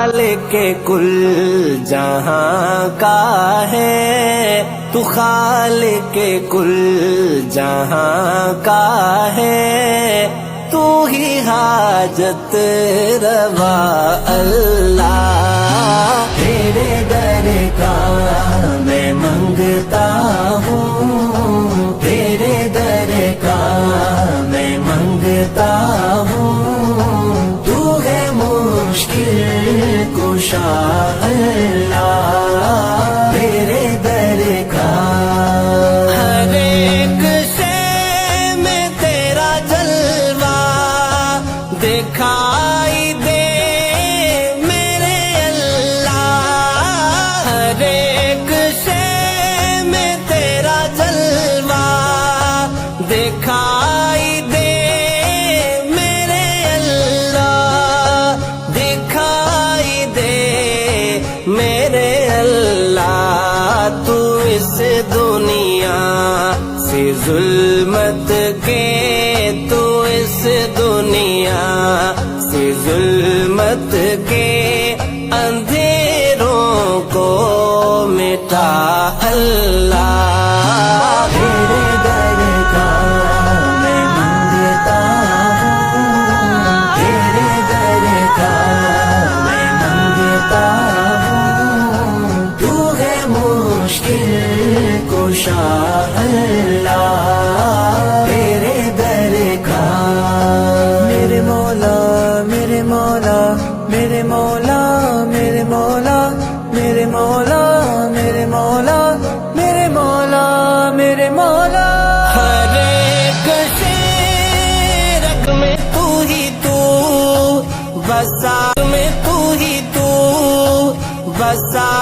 خالق کل جہاں کا ہے، تو خالق کل جہاں کا ہے، تو ہی حاجت روا اللہ۔ تیرے در کا میں منگتا ہوں، تیرے در کا میں منگتا ہوں، تو ہے مشکل کشا اللہ۔ تیرے در کا ہر ایک شے میں تیرا جلوہ دکھائی دے میرے اللہ، ہر ایک شے میں تیرا جلوہ دکھائی دے میرے اللہ، دکھائی دے میرے اللہ۔ تو اس دنیا سے ظلمت کے، تو اس دنیا سے ظلمت کے اندھیروں کو مٹا اللہ۔ تیرے در کا میں منگتا ہوں، تیرے در کا میں منگتا ہوں، تو ہے مشکل کشا اللہ۔ تیرے در کا میرے مولا، میرے مولا، میرے مولا، میرے مولا، میرے مولا، میرے مولا، میرے مولا، میرے مولا۔ ہر ایک شیرک میں تو ہی تو بسا، میں تو ہی تو بسا۔